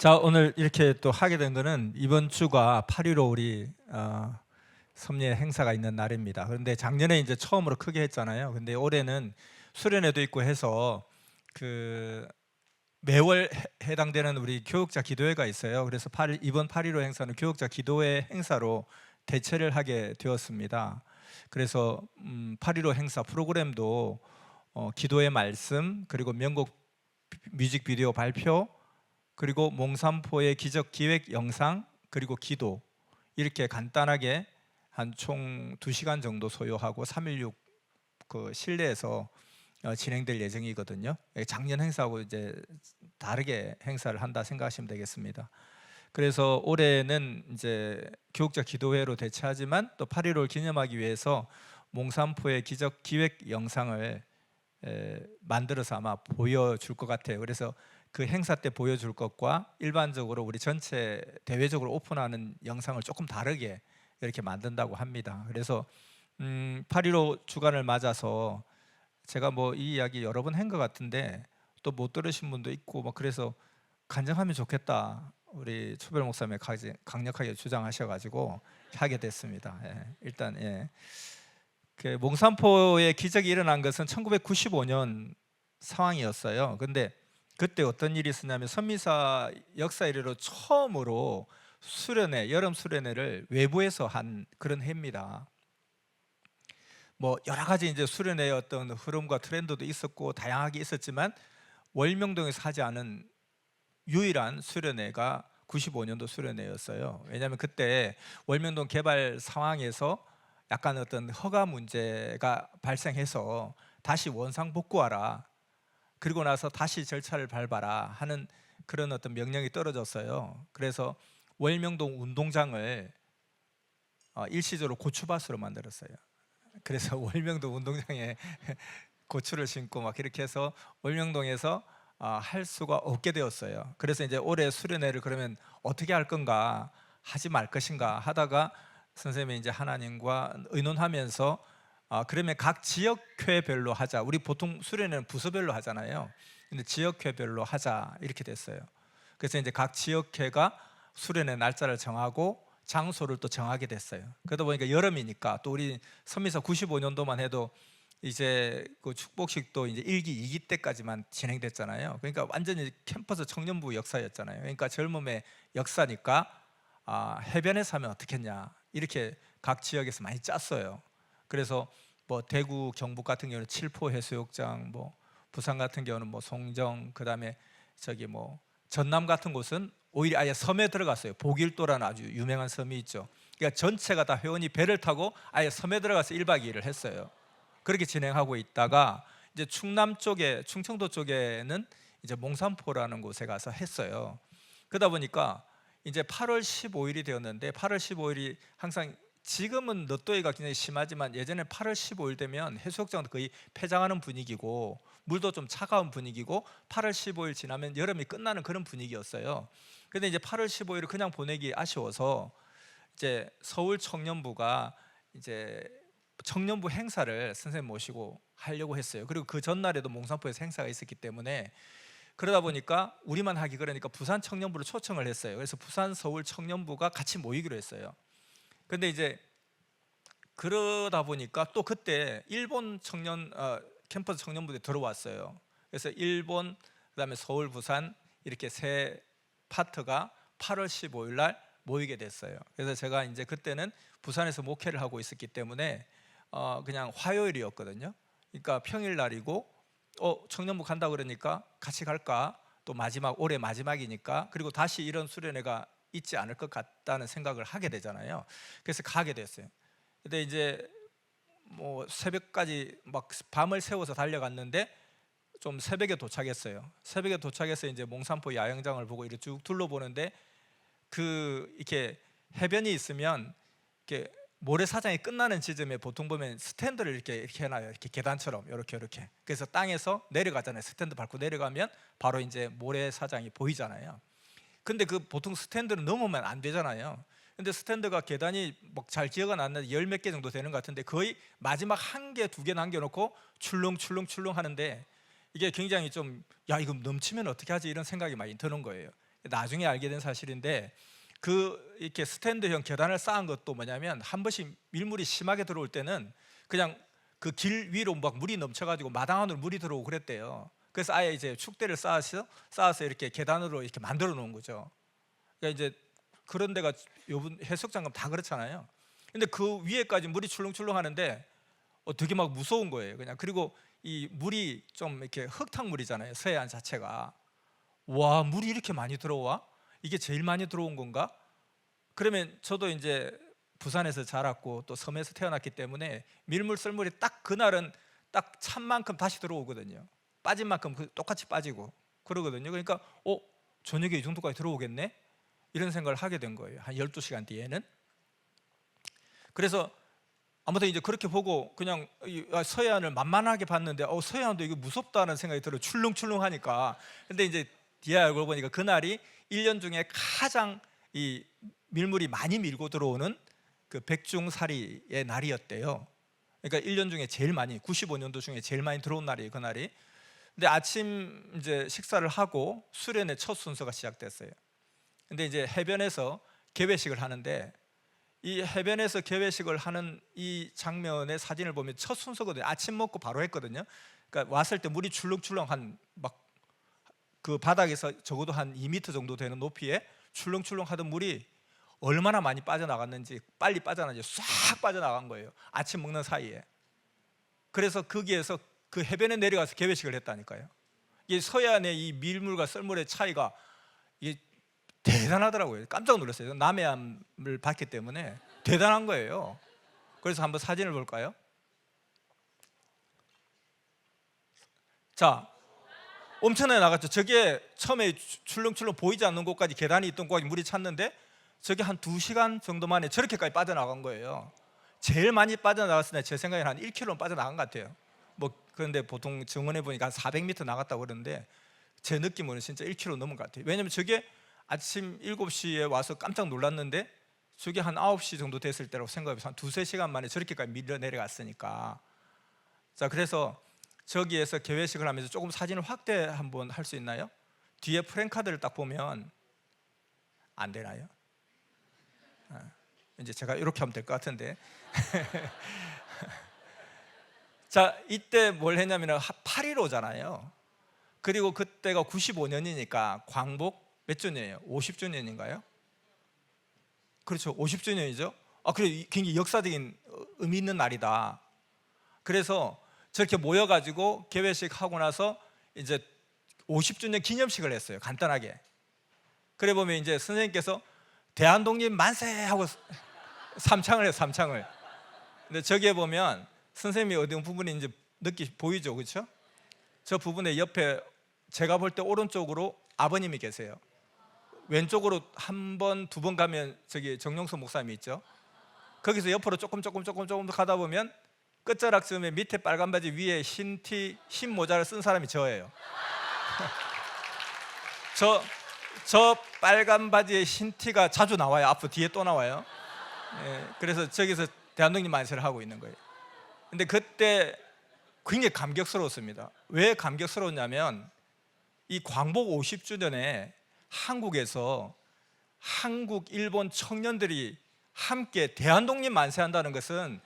자, 오늘 이렇게 또 하게 된 거는 이번 주가 8.15 우리 섭리의 행사가 있는 날입니다. 그런데 작년에 이제 처음으로 크게 했잖아요. 근데 올해는 수련회도 있고 해서 그 매월 해당되는 우리 교육자 기도회가 있어요. 그래서 이번 8.15 행사는 교육자 기도회 행사로 대체를 하게 되었습니다. 그래서 8.15 행사 프로그램도 기도의 말씀, 그리고 명곡 뮤직비디오 발표, 그리고 몽산포의 기적 기획 영상, 그리고 기도, 이렇게 간단하게 한 총 2시간 정도 소요하고 316 그 실내에서 진행될 예정이거든요. 작년 행사하고 이제 다르게 행사를 한다 생각하시면 되겠습니다. 그래서 올해는 이제 교육자 기도회로 대체하지만 또 8.15를 기념하기 위해서 몽산포의 기적 기획 영상을 만들어서 아마 보여줄 것 같아요. 그래서 그 행사 때 보여줄 것과 일반적으로 우리 전체 대외적으로 오픈하는 영상을 조금 다르게 이렇게 만든다고 합니다. 그래서 8.15 주간을 맞아서 제가 뭐 이 이야기 여러 번 한 것 같은데 또 못 들으신 분도 있고 뭐 그래서 간증하면 좋겠다, 우리 초별 목사님이 강력하게 주장하셔가지고 하게 됐습니다. 일단 그 몽산포의 기적이 일어난 것은 1995년 상황이었어요. 근데 그때 어떤 일이 있었냐면 선미사 역사 이래로 처음으로 수련회, 여름 수련회를 외부에서 한 그런 해입니다. 뭐 여러 가지 이제 수련회의 어떤 흐름과 트렌드도 있었고 다양하게 있었지만 월명동에서 하지 않은 유일한 수련회가 95년도 수련회였어요. 왜냐하면 그때 월명동 개발 상황에서 약간 어떤 허가 문제가 발생해서 다시 원상 복구하라, 그리고 나서 다시 절차를 밟아라 하는 그런 어떤 명령이 떨어졌어요. 그래서 월명동 운동장을 일시적으로 고추밭으로 만들었어요. 그래서 월명동 운동장에 고추를 심고 막 이렇게 해서 월명동에서 할 수가 없게 되었어요. 그래서 이제 올해 수련회를 그러면 어떻게 할 건가, 하지 말 것인가 하다가 선생님이 이제 하나님과 의논하면서 그러면 각 지역회별로 하자. 우리 보통 수련회는 부서별로 하잖아요. 근데 지역회별로 하자 이렇게 됐어요. 그래서 이제 각 지역회가 수련회 날짜를 정하고 장소를 또 정하게 됐어요. 그러다 보니까 여름이니까 또 우리 선미사 95년도만 해도 이제 그 축복식도 이제 1기, 2기 때까지만 진행됐잖아요. 그러니까 완전히 캠퍼스 청년부 역사였잖아요. 그러니까 젊음의 역사니까 해변에서 하면 어떻겠냐 이렇게 각 지역에서 많이 짰어요. 그래서 뭐 대구, 경북 같은 경우는 칠포 해수욕장, 뭐 부산 같은 경우는 뭐 송정, 그다음에 저기 뭐 전남 같은 곳은 오히려 아예 섬에 들어갔어요. 보길도라는 아주 유명한 섬이 있죠. 그러니까 전체가 다 회원이 배를 타고 아예 섬에 들어가서 1박 2일을 했어요. 그렇게 진행하고 있다가 이제 충남 쪽에, 충청도 쪽에는 이제 몽산포라는 곳에 가서 했어요. 그러다 보니까 이제 8월 15일이 되었는데 8월 15일이 항상, 지금은 너또이가 굉장히 심하지만 예전에 8월 15일 되면 해수욕장도 거의 폐장하는 분위기고 물도 좀 차가운 분위기고 8월 15일 지나면 여름이 끝나는 그런 분위기였어요. 근데 이제 8월 15일을 그냥 보내기 아쉬워서 이제 서울 청년부가 이제 청년부 행사를 선생님 모시고 하려고 했어요. 그리고 그 전날에도 몽산포에서 행사가 있었기 때문에 그러다 보니까 우리만 하기 그러니까 부산 청년부를 초청을 했어요. 그래서 부산 서울 청년부가 같이 모이기로 했어요. 근데 이제 그러다 보니까 또 그때 일본 캠퍼스 청년부들이 들어왔어요. 그래서 일본, 그다음에 서울, 부산 이렇게 세 파트가 8월 15일 날 모이게 됐어요. 그래서 제가 이제 그때는 부산에서 목회를 하고 있었기 때문에 그냥 화요일이었거든요. 그러니까 평일 날이고 청년부 간다 그러니까 같이 갈까? 또 올해 마지막이니까, 그리고 다시 이런 수련회가 있지 않을 것 같다는 생각을 하게 되잖아요. 그래서 가게 됐어요. 근데 이제 뭐 새벽까지 막 밤을 새워서 달려갔는데 좀 새벽에 도착했어요. 새벽에 도착해서 이제 몽산포 야영장을 보고 이렇게 쭉 둘러보는데 이렇게 해변이 있으면 이렇게 모래사장이 끝나는 지점에 보통 보면 스탠드를 이렇게 해놔요. 이렇게 계단처럼 이렇게. 그래서 땅에서 내려가잖아요. 스탠드 밟고 내려가면 바로 이제 모래사장이 보이잖아요. 근데 그 보통 스탠드는 넘으면 안 되잖아요. 근데 스탠드가 계단이 뭐 잘 기억은 안 나는데 10몇 개 정도 되는 것 같은데 거의 마지막 한 개, 두 개 남겨놓고 출렁출렁 하는데 이게 굉장히 좀 이거 넘치면 어떻게 하지 이런 생각이 많이 드는 거예요. 나중에 알게 된 사실인데, 그 이렇게 스탠드형 계단을 쌓은 것도 뭐냐면, 한 번씩 밀물이 심하게 들어올 때는 그냥 그 길 위로 막 물이 넘쳐가지고 마당 안으로 물이 들어오고 그랬대요. 그래서 아예 이제 축대를 쌓아서 이렇게 계단으로 이렇게 만들어 놓은 거죠. 그러니까 이제 그런 데가 요번 해수욕장 가면 다 그렇잖아요. 근데 그 위에까지 물이 출렁출렁 하는데 되게 막 무서운 거예요, 그냥. 그리고 이 물이 좀 이렇게 흙탕물이잖아요, 서해안 자체가. 와, 물이 이렇게 많이 들어와? 이게 제일 많이 들어온 건가? 그러면 저도 이제 부산에서 자랐고 또 섬에서 태어났기 때문에 밀물 썰물이 딱 그날은 딱 찬 만큼 다시 들어오거든요. 빠진 만큼 똑같이 빠지고 그러거든요. 그러니까 저녁에 이 정도까지 들어오겠네? 이런 생각을 하게 된 거예요, 한 12시간 뒤에는. 그래서 아무튼 이제 그렇게 보고 그냥 서해안을 만만하게 봤는데 서해안도 이거 무섭다는 생각이 들어요, 출렁출렁하니까. 근데 이제 뒤에 알고 보니까 그날이 1년 중에 가장 이 밀물이 많이 밀고 들어오는 그 백중사리의 날이었대요. 그러니까 1년 중에 제일 많이, 95년도 중에 제일 많이 들어온 날이에요, 그날이. 근데 아침 이제 식사를 하고 수련의 첫 순서가 시작됐어요. 근데 이제 해변에서 개회식을 하는데, 이 해변에서 개회식을 하는 이 장면의 사진을 보면 첫 순서거든요. 아침 먹고 바로 했거든요. 그러니까 왔을 때 물이 출렁출렁 한 막 그 바닥에서 적어도 한 2m 정도 되는 높이에 출렁출렁 하던 물이 얼마나 많이 빠져나갔는지, 빨리 빠져나가지 싹 빠져나간 거예요, 아침 먹는 사이에. 그래서 거기에서 그 해변에 내려가서 개회식을 했다니까요. 이 서해안의 이 밀물과 썰물의 차이가 이게 대단하더라고요. 깜짝 놀랐어요. 남해안을 봤기 때문에 대단한 거예요. 그래서 한번 사진을 볼까요? 자, 엄청나게 나갔죠. 저게 처음에 출렁출렁 보이지 않는 곳까지, 계단이 있던 곳까지 물이 찼는데 저게 한 2시간 정도 만에 저렇게까지 빠져나간 거예요. 제일 많이 빠져나갔을 때 제 생각에는 한 1km 빠져나간 것 같아요. 뭐 그런데 보통 정원해 보니까 한 400m 나갔다고 그러는데 제 느낌으로는 진짜 1km 넘은 것 같아요. 왜냐면 저게 아침 7시에 와서 깜짝 놀랐는데 저게 한 9시 정도 됐을 때라고 생각해서 한 2-3시간 만에 저렇게까지 밀려 내려갔으니까. 자, 그래서 저기에서 개회식을 하면서 조금 사진을 확대 한번 할 수 있나요? 뒤에 프랭카드를 딱 보면 안 되나요? 이제 제가 이렇게 하면 될 것 같은데. 자, 이때 뭘 했냐면 8.15잖아요. 그리고 그때가 95년이니까 광복 몇 주년이에요? 50주년인가요? 그렇죠, 50주년이죠. 그래, 굉장히 역사적인 의미 있는 날이다. 그래서 저렇게 모여가지고 개회식 하고 나서 이제 50주년 기념식을 했어요, 간단하게. 그래 보면 이제 선생님께서 대한독립 만세 하고 삼창을 해요, 삼창을. 근데 저기에 보면 선생님이 어떤 부분인지 보이죠, 그렇죠? 저 부분에 옆에 제가 볼 때 오른쪽으로 아버님이 계세요. 왼쪽으로 한 번, 2번 가면 저기 정용석 목사님이 있죠. 거기서 옆으로 조금 더 가다 보면 끝자락쯤에 밑에 빨간 바지 위에 흰 티, 흰 모자를 쓴 사람이 저예요. 저 빨간 바지에 흰 티가 자주 나와요. 앞으로 뒤에 또 나와요. 그래서 저기서 대한독립 만세를 하고 있는 거예요. 근데 그때 굉장히 감격스러웠습니다. 왜 감격스러웠냐면 이 광복 50주년에 한국에서 한국, 일본 청년들이 함께 대한독립 만세한다는 것은,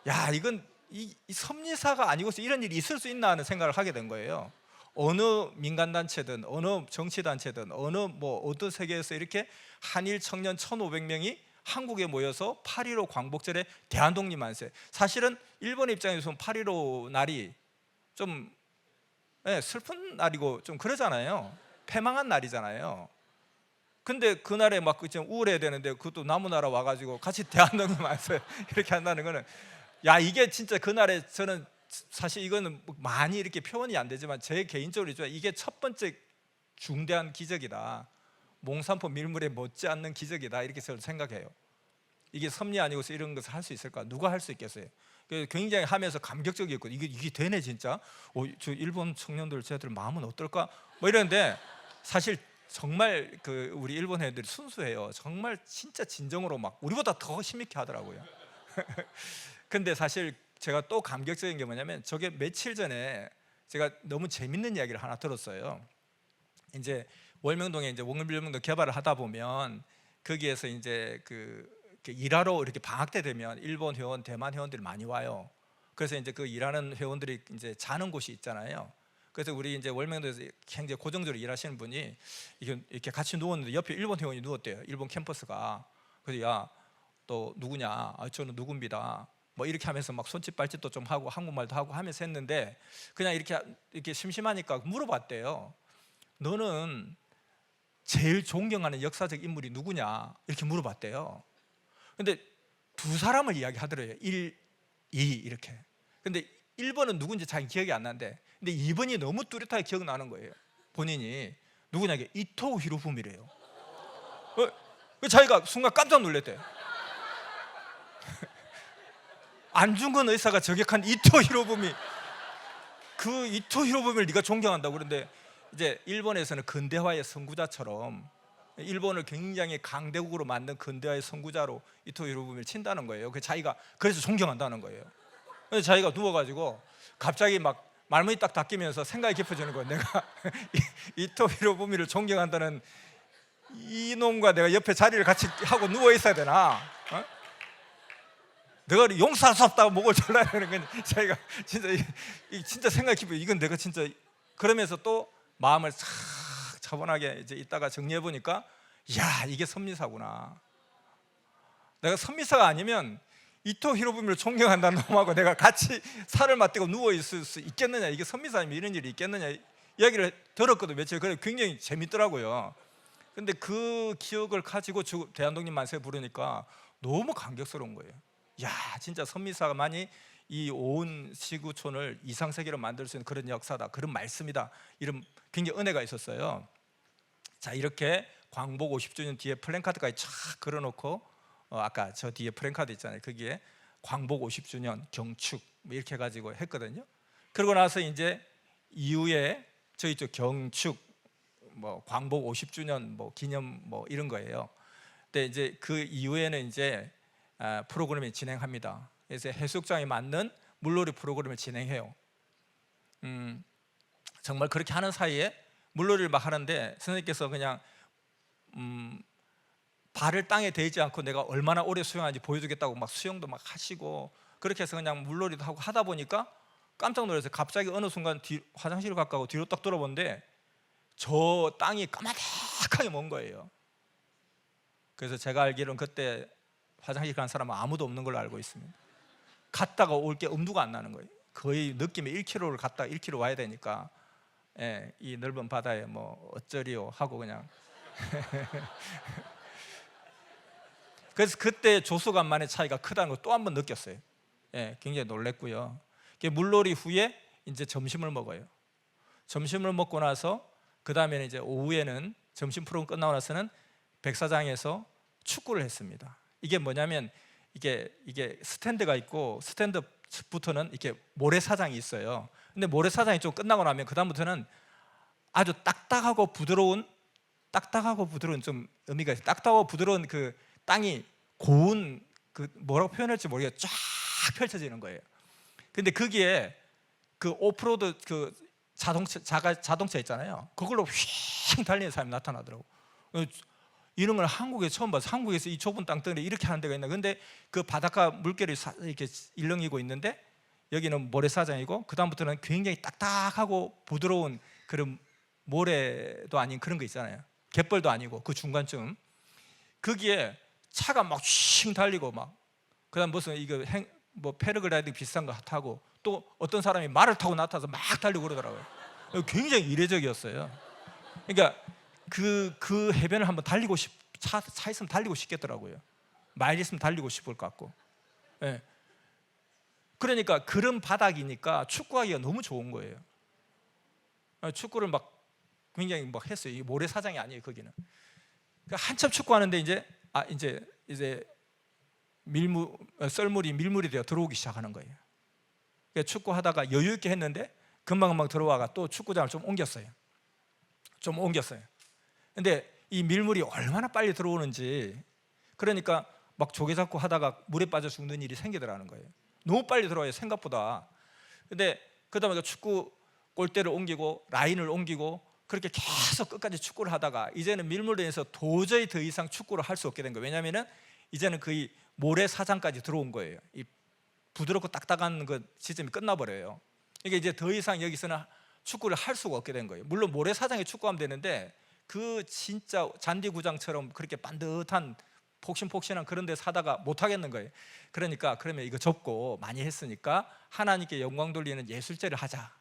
야, 이건 이 섭리사가 아니고서 이런 일이 있을 수 있나 하는 생각을 하게 된 거예요. 어느 민간단체든 어느 정치단체든 어느 세계에서 이렇게 한일 청년 1,500명이 한국에 모여서 8.15 광복절에 대한독립 만세. 사실은 일본 입장에서는 8.15 날이 좀 슬픈 날이고 좀 그러잖아요. 패망한 날이잖아요. 근데 그날에 막 좀 우울해야 되는데 그것도 남우나라 와가지고 같이 대한독립 만세 이렇게 한다는 거는, 야, 이게 진짜 그날에 저는 사실 이거는 많이 이렇게 표현이 안 되지만 제 개인적으로 이게 첫 번째 중대한 기적이다, 몽산포 밀물에 못지않는 기적이다, 이렇게 저는 생각해요. 이게 섭리 아니고서 이런 것을 할 수 있을까? 누가 할 수 있겠어요? 굉장히 하면서 감격적이었고, 이게 되네 진짜. 저 일본 청년들 쟤들 마음은 어떨까? 뭐 이러는데 사실 정말 우리 일본 애들이 순수해요. 정말 진짜 진정으로 막 우리보다 더 힘있게 하더라고요. 근데 사실 제가 또 감격적인 게 뭐냐면, 저게 며칠 전에 제가 너무 재밌는 이야기를 하나 들었어요. 이제 월명동에 이제 월명동 개발을 하다 보면 거기에서 이제 이렇게 일하러 이렇게 방학 때 되면 일본 회원, 대만 회원들이 많이 와요. 그래서 이제 그 일하는 회원들이 이제 자는 곳이 있잖아요. 그래서 우리 이제 월명동에서 굉장히 고정적으로 일하시는 분이 이렇게 같이 누웠는데 옆에 일본 회원이 누웠대요. 일본 캠퍼스가. 그래서 야, 또 누구냐? 아, 저는 누굽니다. 뭐 이렇게 하면서 막 손짓 발짓도 좀 하고 한국말도 하고 하면서 했는데 그냥 이렇게 심심하니까 물어봤대요. 너는 제일 존경하는 역사적 인물이 누구냐? 이렇게 물어봤대요. 근데 두 사람을 이야기하더래요. 1, 2 이렇게. 근데 1번은 누군지 잘 기억이 안 나는데 근데 2번이 너무 뚜렷하게 기억나는 거예요. 본인이 누구냐? 이토 히로부미래요. 자기가 순간 깜짝 놀랐대요. 안중근 의사가 저격한 이토 히로부미, 그 이토 히로부미를 네가 존경한다고. 그런데 이제 일본에서는 근대화의 선구자처럼 일본을 굉장히 강대국으로 만든 근대화의 선구자로 이토 히로부미를 친다는 거예요. 자기가 그래서 존경한다는 거예요. 그래서 자기가 누워가지고 갑자기 막 말문이 딱 닫히면서 생각이 깊어지는 거예요. 내가 이토 히로부미를 존경한다는 이놈과 내가 옆에 자리를 같이 하고 누워 있어야 되나? 어? 내가 용서할 수 없다고 목을 졸라야 되는 건 자기가 진짜 생각이 깊어요. 이건 내가 진짜. 그러면서 또 마음을 싹 차분하게 이제 있다가 정리해 보니까 야, 이게 선미사구나. 내가 선미사가 아니면 이토 히로부미를 존경한다는 놈하고 내가 같이 살을 맞대고 누워 있을 수 있겠느냐, 이게 선미사면 이런 일이 있겠느냐 이야기를 들었거든요. 며칠. 그래 굉장히 재밌더라고요. 근데 그 기억을 가지고 대한독립 만세 부르니까 너무 감격스러운 거예요. 야, 진짜 선미사만이 이 온 시구촌을 이상세계로 만들 수 있는 그런 역사다, 그런 말씀이다, 이런 굉장히 은혜가 있었어요. 자, 이렇게 광복 50주년 뒤에 플랜카드까지 쫙 걸어놓고 아까 저 뒤에 플랜카드 있잖아요. 거기에 광복 50주년 경축 뭐 이렇게 해가지고 했거든요. 그러고 나서 이제 이후에 저희 저 경축 뭐 광복 50주년 뭐 기념 뭐 이런 거예요. 근데 이제 그 이후에는 이제 프로그램을 진행합니다. 그래서 해수욕장에 맞는 물놀이 프로그램을 진행해요. 정말 그렇게 하는 사이에 물놀이를 막 하는데 선생님께서 그냥 발을 땅에 대지 않고 내가 얼마나 오래 수영하는지 보여주겠다고 막 수영도 막 하시고 그렇게 해서 그냥 물놀이도 하고 하다 보니까 깜짝 놀라서 갑자기 어느 순간 화장실을 가까워 뒤로 딱 돌아보는데 저 땅이 까마득하게 먼 거예요. 그래서 제가 알기로는 그때 화장실 간 사람은 아무도 없는 걸로 알고 있습니다. 갔다가 올 게 엄두가 안 나는 거예요. 거의 느낌에 1km를 갔다가 1km 와야 되니까 이 넓은 바다에 뭐 어쩌리요 하고 그냥 그래서 그때 조수간만의 차이가 크다는 걸 또 한 번 느꼈어요. 굉장히 놀랬고요. 물놀이 후에 이제 점심을 먹어요. 점심을 먹고 나서 그 다음에는 이제 오후에는 점심 프로그램 끝나고 나서는 백사장에서 축구를 했습니다. 이게 뭐냐면 이게 스탠드가 있고 스탠드부터는 이렇게 모래사장이 있어요. 근데 모래사장이 좀 끝나고 나면 그 다음부터는 아주 딱딱하고 부드러운 좀 의미가 있어요. 딱딱하고 부드러운 그 땅이 고운 그 뭐라고 표현할지 모르겠어요. 쫙 펼쳐지는 거예요. 근데 거기에 그 오프로드 그 자동차 있잖아요. 그걸로 휙 달리는 사람이 나타나더라고. 이런 걸 한국에 처음 봐서 한국에서 이 좁은 땅덩어리 이렇게 하는 데가 있나. 근데 그 바닷가 물결이 이렇게 일렁이고 있는데 여기는 모래사장이고 그 다음부터는 굉장히 딱딱하고 부드러운 그런 모래도 아닌 그런 거 있잖아요. 갯벌도 아니고 그 중간쯤 거기에 차가 막 휙 달리고 막 그다음 무슨 이거 뭐 패러글라이딩 비슷한 거 타고 또 어떤 사람이 말을 타고 나타나서 막 달리고 그러더라고요. 굉장히 이례적이었어요. 그러니까 그 해변을 한번 달리고 차 있으면 달리고 싶겠더라고요. 말 있으면 달리고 싶을 것 같고. 그러니까 그런 바닥이니까 축구하기가 너무 좋은 거예요. 축구를 막 굉장히 막 했어요. 이게 모래사장이 아니에요, 거기는. 그러니까 한참 축구하는데 이제 밀물이 되어 들어오기 시작하는 거예요. 그러니까 축구하다가 여유 있게 했는데 금방 들어와가 또 축구장을 좀 옮겼어요. 근데 이 밀물이 얼마나 빨리 들어오는지, 그러니까 막 조개 잡고 하다가 물에 빠져 죽는 일이 생기더라는 거예요. 너무 빨리 들어와요, 생각보다. 근데 그러다 보니까 축구 골대를 옮기고 라인을 옮기고 그렇게 계속 끝까지 축구를 하다가 이제는 밀물로 인해서 도저히 더 이상 축구를 할 수 없게 된 거예요. 왜냐하면 이제는 거의 모래사장까지 들어온 거예요. 이 부드럽고 딱딱한 그 시점이 끝나버려요. 이게 이제 더 이상 여기서는 축구를 할 수가 없게 된 거예요. 물론 모래사장에 축구하면 되는데 그 진짜 잔디구장처럼 그렇게 반듯한 폭신폭신한 그런 데 사다가 못 하겠는 거예요. 그러니까 그러면 이거 접고 많이 했으니까 하나님께 영광 돌리는 예술제를 하자.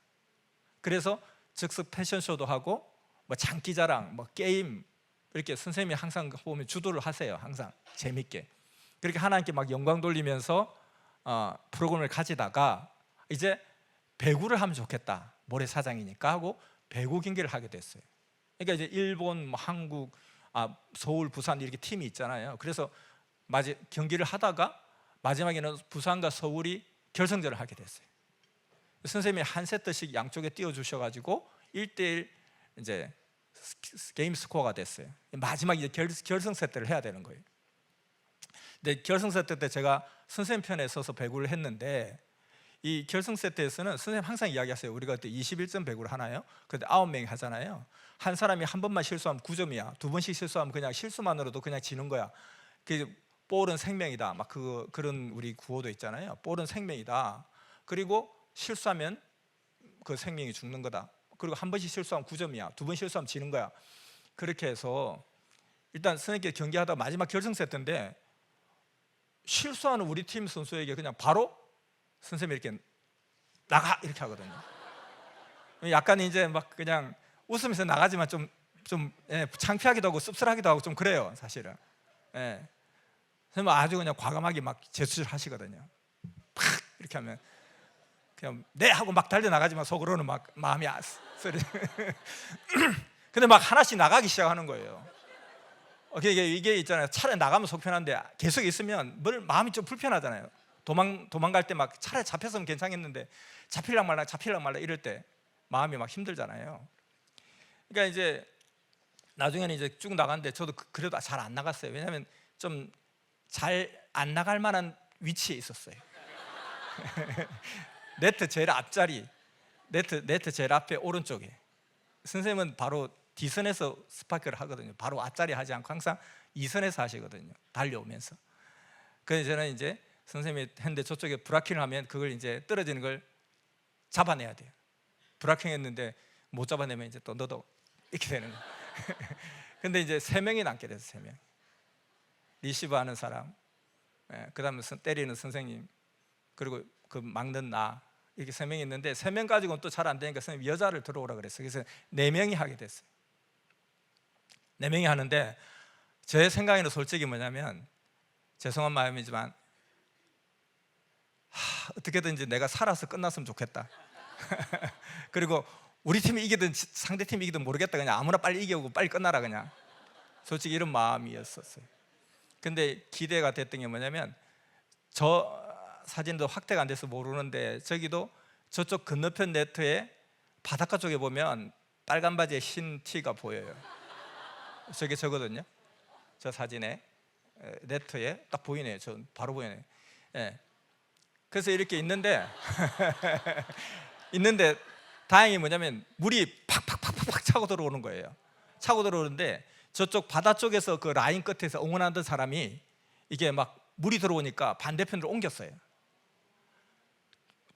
그래서 즉석 패션쇼도 하고 뭐 장기자랑, 뭐 게임 이렇게 선생님이 항상 보면 주도를 하세요. 항상 재밌게 그렇게 하나님께 막 영광 돌리면서 프로그램을 가지다가 이제 배구를 하면 좋겠다. 모래사장이니까 하고 배구 경기를 하게 됐어요. 그러니까 이제 일본, 뭐 한국, 서울, 부산 이렇게 팀이 있잖아요. 그래서 경기를 하다가 마지막에는 부산과 서울이 결승전을 하게 됐어요. 선생님이 한 세트씩 양쪽에 띄워주셔가지고 1대1 이제 게임 스코어가 됐어요. 마지막 이제 결승 세트를 해야 되는 거예요. 근데 결승 세트 때 제가 선생님 편에 서서 배구를 했는데 이 결승 세트에서는 선생님 항상 이야기하세요. 우리가 그때 21점 배구를 하나요? 그런데 9명이 하잖아요. 한 사람이 한 번만 실수하면 9점이야. 두 번씩 실수하면 그냥 실수만으로도 그냥 지는 거야. 그 볼은 생명이다. 막 그런 우리 구호도 있잖아요. 볼은 생명이다. 그리고 실수하면 그 생명이 죽는 거다. 그리고 한 번씩 실수하면 9점이야. 두 번 실수하면 지는 거야. 그렇게 해서 일단 선생님께 경기하다 마지막 결승 세트인데 실수하는 우리 팀 선수에게 그냥 바로 선생님이 이렇게 나가 이렇게 하거든요. 약간 이제 막 그냥 웃으면서 나가지만 좀 창피하기도 하고 씁쓸하기도 하고 좀 그래요, 사실은. 선생님 아주 그냥 과감하게 막 제스처를 하시거든요. 팍 이렇게 하면 그냥 네 하고 막 달려 나가지만 속으로는 막 마음이 쓰리. 근데 막 하나씩 나가기 시작하는 거예요. 이게 있잖아요. 차라리 나가면 속 편한데 계속 있으면 마음이 좀 불편하잖아요. 도망갈 때 막 차라리 잡혔으면 괜찮겠는데 잡힐랑 말라 이럴 때 마음이 막 힘들잖아요. 그러니까 이제 나중에는 이제 쭉 나갔는데 저도 그래도 잘 안 나갔어요. 왜냐하면 좀 잘 안 나갈 만한 위치에 있었어요. 네트 제일 앞자리, 네트 제일 앞에 오른쪽에. 선생님은 바로 D선에서 스파이크를 하거든요. 바로 앞자리 하지 않고 항상 2선에서 하시거든요. 달려오면서. 그래서 저는 이제 선생님이 했는데 저쪽에 브라킹을 하면 그걸 이제 떨어지는 걸 잡아내야 돼요. 브라킹 했는데 못 잡아내면 이제 또 너도 이렇게 되는 거예요. 근데 이제 3명이 남게 됐어요. 3명. 리시브 하는 사람, 그 다음에 때리는 선생님, 그리고 그 막는 나, 이렇게 3명이 있는데 3명 가지고는 또 잘 안 되니까 선생님 여자를 들어오라 그랬어요. 그래서 4명이 하게 됐어요. 4명이 하는데 제 생각에는 솔직히 뭐냐면 죄송한 마음이지만 어떻게든지 내가 살아서 끝났으면 좋겠다. 그리고 우리 팀이 이기든 상대 팀이 이기든 모르겠다. 그냥 아무나 빨리 이겨오고 빨리 끝나라 그냥. 솔직히 이런 마음이었었어요. 근데 기대가 됐던 게 뭐냐면 저 사진도 확대가 안 돼서 모르는데 저기도 저쪽 건너편 네트에 바닷가 쪽에 보면 빨간 바지에 흰 티가 보여요. 저게 저거든요. 저 사진에 네트에 딱 보이네요. 저 바로 보이네요. 그래서 이렇게 있는데 다행히 뭐냐면 물이 팍팍팍팍 차고 들어오는 거예요. 차고 들어오는데 저쪽 바다 쪽에서 그 라인 끝에서 응원하던 사람이 이게 막 물이 들어오니까 반대편으로 옮겼어요.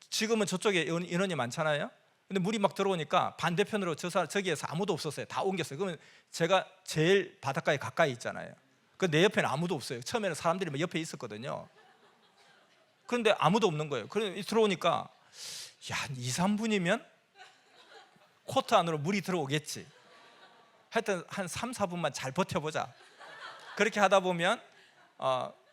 지금은 저쪽에 인원이 많잖아요. 근데 물이 막 들어오니까 반대편으로 저기에서 아무도 없었어요. 다 옮겼어요. 그러면 제가 제일 바닷가에 가까이 있잖아요. 그 내 옆에는 아무도 없어요. 처음에는 사람들이 막 옆에 있었거든요. 그런데 아무도 없는 거예요. 그래 들어오니까 한 2, 3분이면 코트 안으로 물이 들어오겠지. 하여튼 한 3, 4분만 잘 버텨보자. 그렇게 하다 보면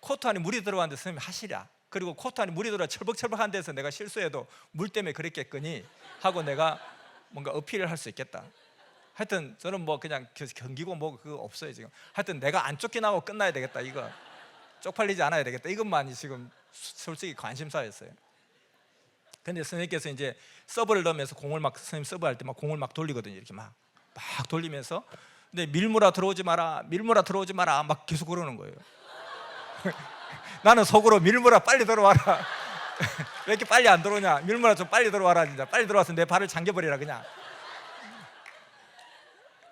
코트 안에 물이 들어왔는데 선생님이 하시랴. 그리고 코트 안에 물이 들어와 철벅철벅한 데서 내가 실수해도 물 때문에 그랬겠거니 하고 내가 뭔가 어필을 할 수 있겠다. 하여튼 저는 뭐 그냥 경기고 뭐 그거 없어요 지금. 하여튼 내가 안 쫓겨나고 끝나야 되겠다. 이거 쪽팔리지 않아야 되겠다. 이것만이 지금 솔직히 관심사였어요. 근데 선생님께서 이제 서브를 넣으면서 공을 막 선생님 서브할 때 막 공을 막 돌리거든요. 이렇게 막 돌리면서 근데 밀물아 들어오지 마라 막 계속 그러는 거예요. 나는 속으로 밀물아 빨리 들어와라. 왜 이렇게 빨리 안 들어오냐. 밀물아 좀 빨리 들어와라. 진짜 빨리 들어와서 내 발을 잠겨버리라 그냥.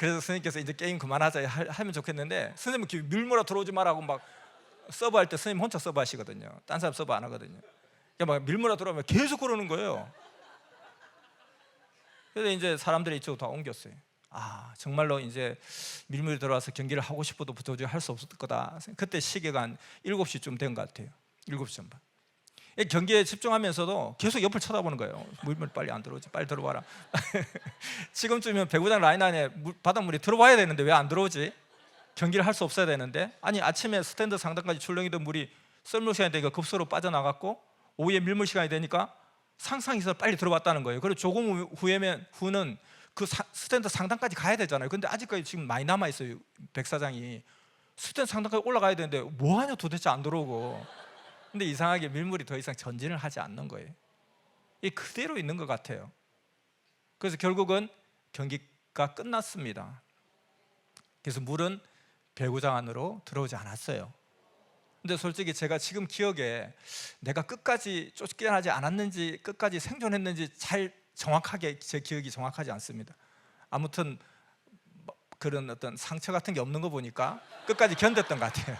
그래서 선생님께서 이제 게임 그만하자 하면 좋겠는데, 선생님은 밀물어 들어오지 말라고 막 서브할 때 선생님 혼자 서브 하시거든요. 딴 사람 서브 안 하거든요. 그러니까 막 밀물어 들어오면 계속 그러는 거예요. 그래서 이제 사람들이 이쪽으로 다 옮겼어요. 아, 정말로 이제 밀물이 들어와서 경기를 하고 싶어도 도저히 할 수 없을 거다. 그때 시계가 한 7시쯤 된 것 같아요. 7시 전반. 경기에 집중하면서도 계속 옆을 쳐다보는 거예요. 물물 빨리 안 들어오지, 빨리 들어와라. 지금쯤이면 배구장 라인 안에 바닷물이 들어와야 되는데 왜 안 들어오지? 경기를 할 수 없어야 되는데, 아니 아침에 스탠드 상단까지 출렁이던 물이 썰물 시간이 되니까 급소로 빠져나갔고, 오후에 밀물 시간이 되니까 상상해서 빨리 들어왔다는 거예요. 그리고 조금 후는 그 스탠드 상단까지 가야 되잖아요. 근데 아직까지 지금 많이 남아 있어요. 백사장이 스탠드 상단까지 올라가야 되는데 뭐하냐 도대체 안 들어오고. 근데 이상하게 밀물이 더 이상 전진을 하지 않는 거예요. 이 그대로 있는 것 같아요. 그래서 결국은 경기가 끝났습니다. 그래서 물은 배구장 안으로 들어오지 않았어요. 근데 솔직히 제가 지금 기억에 내가 끝까지 쫓겨나지 않았는지 끝까지 생존했는지 잘 정확하게 제 기억이 정확하지 않습니다. 아무튼 그런 어떤 상처 같은 게 없는 거 보니까 끝까지 견뎠던 것 같아요.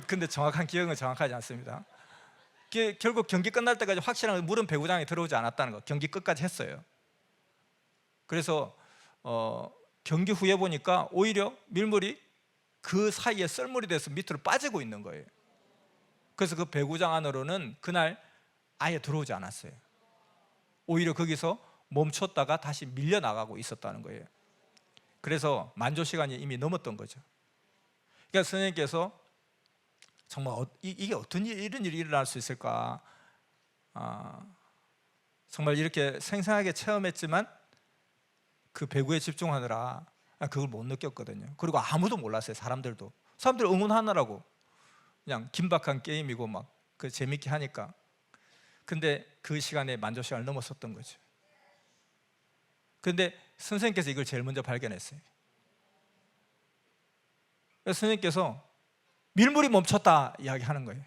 근데 정확한 기억은 정확하지 않습니다. 결국 경기 끝날 때까지 확실한 물은 배구장에 들어오지 않았다는 거, 경기 끝까지 했어요. 그래서 경기 후에 보니까 오히려 밀물이 그 사이에 썰물이 돼서 밑으로 빠지고 있는 거예요. 그래서 그 배구장 안으로는 그날 아예 들어오지 않았어요. 오히려 거기서 멈췄다가 다시 밀려나가고 있었다는 거예요. 그래서 만조 시간이 이미 넘었던 거죠. 그러니까 선생님께서 정말 이게 어떤 이런 일이 일어날 수 있을까? 정말 이렇게 생생하게 체험했지만 그 배구에 집중하느라 그걸 못 느꼈거든요. 그리고 아무도 몰랐어요. 사람들 응원하느라고 그냥 긴박한 게임이고 막 그 재밌게 하니까. 근데 그 시간에 만조 시간을 넘었었던 거죠. 근데 선생님께서 이걸 제일 먼저 발견했어요. 그래서 선생님께서 밀물이 멈췄다 이야기하는 거예요.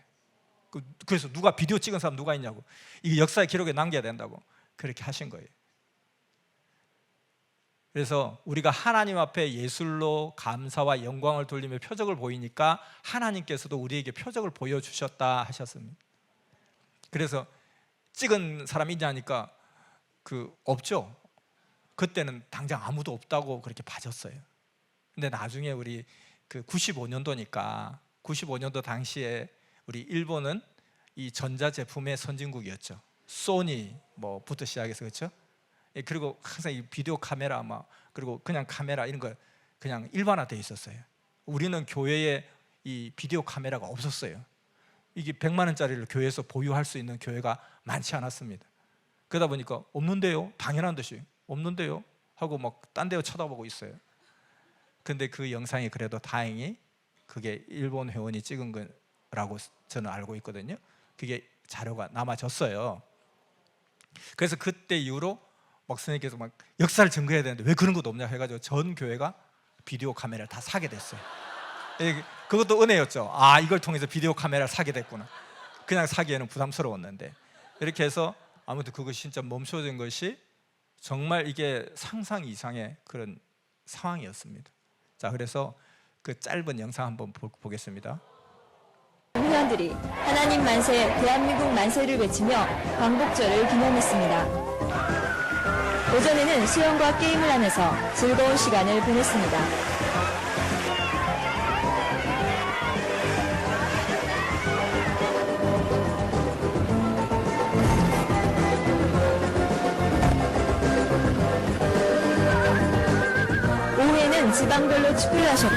그래서 누가 비디오 찍은 사람 누가 있냐고, 이게 역사의 기록에 남겨야 된다고 그렇게 하신 거예요. 그래서 우리가 하나님 앞에 예술로 감사와 영광을 돌리며 표적을 보이니까 하나님께서도 우리에게 표적을 보여주셨다 하셨습니다. 그래서 찍은 사람이 있냐니까 없죠. 그때는 당장 아무도 없다고 그렇게 봐줬어요. 근데 나중에 우리 95년도니까 95년도 당시에 우리 일본은 이 전자제품의 선진국이었죠. 소니 부터 시작해서, 그렇죠? 그리고 항상 이 비디오 카메라 그리고 그냥 카메라 이런 거 그냥 일반화되어 있었어요. 우리는 교회에 이 비디오 카메라가 없었어요. 이게 100만 원짜리를 교회에서 보유할 수 있는 교회가 많지 않았습니다. 그러다 보니까 없는데요? 당연한 듯이 없는데요? 하고 딴 데 쳐다보고 있어요. 근데 그 영상이 그래도 다행히 그게 일본 회원이 찍은 거라고 저는 알고 있거든요. 그게 자료가 남아졌어요. 그래서 그때 이후로 선생님께서 역사를 증거해야 되는데 왜 그런 것도 없냐 해가지고 전 교회가 비디오 카메라를 다 사게 됐어요. 그것도 은혜였죠. 이걸 통해서 비디오 카메라를 사게 됐구나. 그냥 사기에는 부담스러웠는데, 이렇게 해서 아무튼 그것이 진짜 멈춰진 것이 정말 이게 상상 이상의 그런 상황이었습니다. 자, 그래서 그 짧은 영상 한번 보겠습니다. 회원들이 하나님 만세, 대한민국 만세를 외치며 광복절을 기념했습니다. 오전에는 수영과 게임을 하면서 즐거운 시간을 보냈습니다. 오후에는 지방별로 축구를 하셨고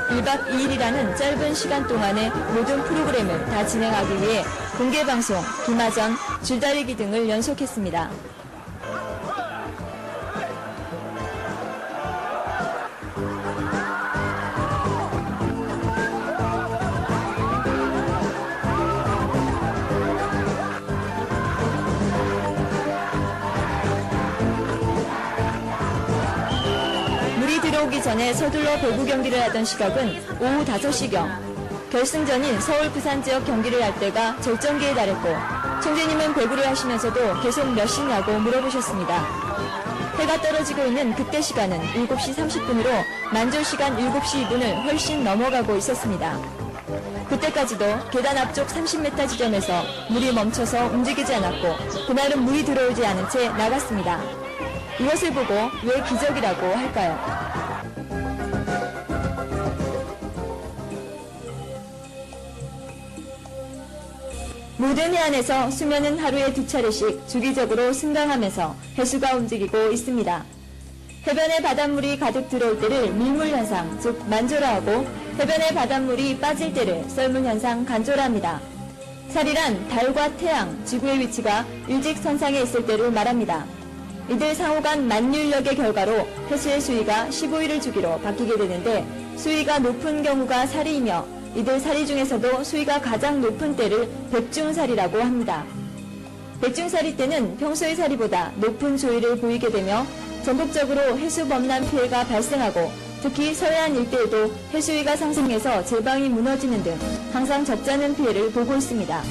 1박 2일이라는 짧은 시간 동안의 모든 프로그램을 다 진행하기 위해 공개방송, 기마전, 줄다리기 등을 연속했습니다. 들어오기 전에 서둘러 배구 경기를 하던 시각은 오후 5시경. 결승전인 서울 부산 지역 경기를 할 때가 절정기에 달했고, 총재님은 배구를 하시면서도 계속 몇 시냐고 물어보셨습니다. 해가 떨어지고 있는 그때 시간은 7시 30분으로 만조 시간 7시 2분을 훨씬 넘어가고 있었습니다. 그때까지도 계단 앞쪽 30m 지점에서 물이 멈춰서 움직이지 않았고 그날은 물이 들어오지 않은 채 나갔습니다. 이것을 보고 왜 기적이라고 할까요? 모든 해안에서 수면은 하루에 2차례씩 주기적으로 승강하면서 해수가 움직이고 있습니다. 해변에 바닷물이 가득 들어올 때를 밀물현상, 즉 만조라 하고 해변에 바닷물이 빠질 때를 썰물현상, 간조라 합니다. 살이란 달과 태양, 지구의 위치가 일직선상에 있을 때를 말합니다. 이들 상호간 만율력의 결과로 해수의 수위가 15일을 주기로 바뀌게 되는데 수위가 높은 경우가 살이이며 이들 사리 중에서도 수위가 가장 높은 때를 백중사리라고 합니다. 백중사리 때는 평소의 사리보다 높은 조위를 보이게 되며 전국적으로 해수 범람 피해가 발생하고 특히 서해안 일대에도 해수위가 상승해서 제방이 무너지는 등 항상 적잖은 피해를 보고 있습니다.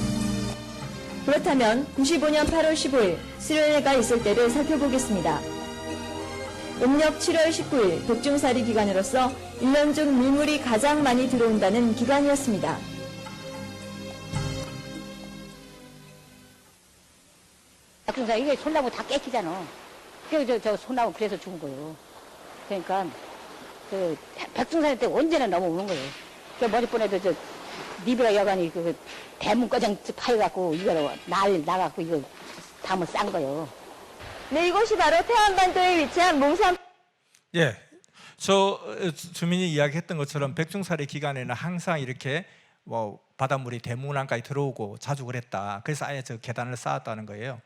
그렇다면 95년 8월 15일 수련회가 있을 때를 살펴보겠습니다. 음력 7월 19일 백중사리 기간으로서 1년 중 물물이 가장 많이 들어온다는 기간이었습니다. 백중사리 이게 소나무 다 깨지잖아. 저 소나무 그래서 죽은 거예요. 그러니까 그 백중사리 때 언제나 넘어오는 거예요. 그 머리번에도 저 니비라 여관이 그 대문과장 파여갖고 이거 날 나갖고 이거 담을 싼 거예요. 네, 이곳이 바로 태안반도에 위치한 몽산. 예, 저 주민이 이야기했던 것처럼 백중사리 기간에는 항상 이렇게 뭐 바닷물이 대문안까지 들어오고 자주 그랬다. 그래서 아예 저 계단을 쌓았다는 거예요.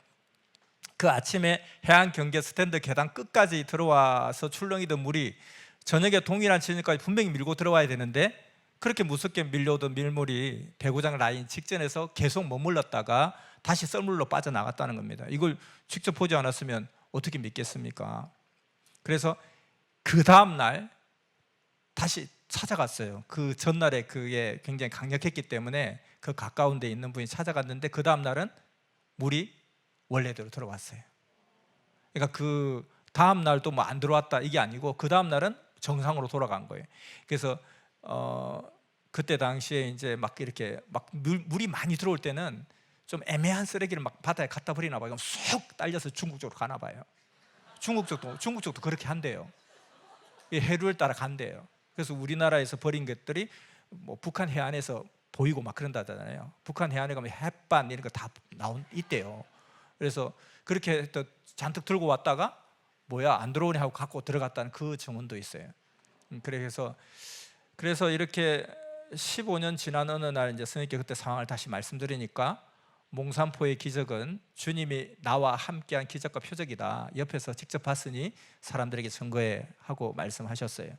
그 아침에 해안 경계 스탠드 계단 끝까지 들어와서 출렁이던 물이 저녁에 동일한 지점까지 분명히 밀고 들어와야 되는데 그렇게 무섭게 밀려오던 밀물이 배구장 라인 직전에서 계속 머물렀다가 다시 썰물로 빠져나갔다는 겁니다. 이걸 직접 보지 않았으면 어떻게 믿겠습니까? 그래서 그 다음 날 다시 찾아갔어요. 그 전날에 그게 굉장히 강력했기 때문에 그 가까운 데 있는 분이 찾아갔는데 그 다음 날은 물이 원래대로 들어왔어요. 그러니까 그 다음 날도 뭐 안 들어왔다 이게 아니고 그 다음 날은 정상으로 돌아간 거예요. 그래서 그때 당시에 이제 막 이렇게 막 물이 많이 들어올 때는 좀 애매한 쓰레기를 막 바다에 갖다 버리나 봐요. 그럼 쑥 딸려서 중국 쪽으로 가나 봐요. 중국 쪽도 그렇게 한대요. 이 해류를 따라 간대요. 그래서 우리나라에서 버린 것들이 뭐 북한 해안에서 보이고 막 그런다잖아요. 북한 해안에 가면 햇반 이런 거 다 있대요. 그래서 그렇게 또 잔뜩 들고 왔다가 뭐야 안 들어오네 하고 갖고 들어갔다는 그 증언도 있어요. 그래서 이렇게 15년 지난 어느 날 이제 선생님께 그때 상황을 다시 말씀드리니까 몽산포의 기적은 주님이 나와 함께한 기적과 표적이다. 옆에서 직접 봤으니 사람들에게 증거해 하고 말씀하셨어요.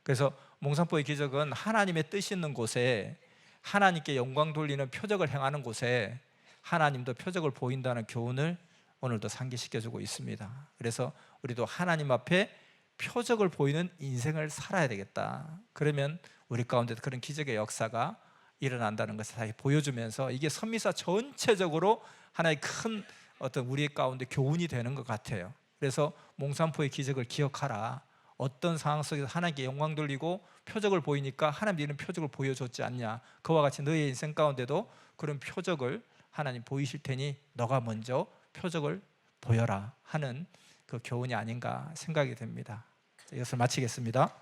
그래서 몽산포의 기적은 하나님의 뜻이 있는 곳에 하나님께 영광 돌리는 표적을 행하는 곳에 하나님도 표적을 보인다는 교훈을 오늘도 상기시켜주고 있습니다. 그래서 우리도 하나님 앞에 표적을 보이는 인생을 살아야 되겠다. 그러면 우리 가운데 그런 기적의 역사가 일어난다는 것을 다시 보여주면서 이게 선미사 전체적으로 하나의 큰 어떤 우리 가운데 교훈이 되는 것 같아요. 그래서 몽산포의 기적을 기억하라. 어떤 상황 속에서 하나님께 영광 돌리고 표적을 보이니까 하나님 이런 표적을 보여줬지 않냐. 그와 같이 너의 인생 가운데도 그런 표적을 하나님 보이실 테니 너가 먼저 표적을 보여라 하는 그 교훈이 아닌가 생각이 됩니다. 이것을 마치겠습니다.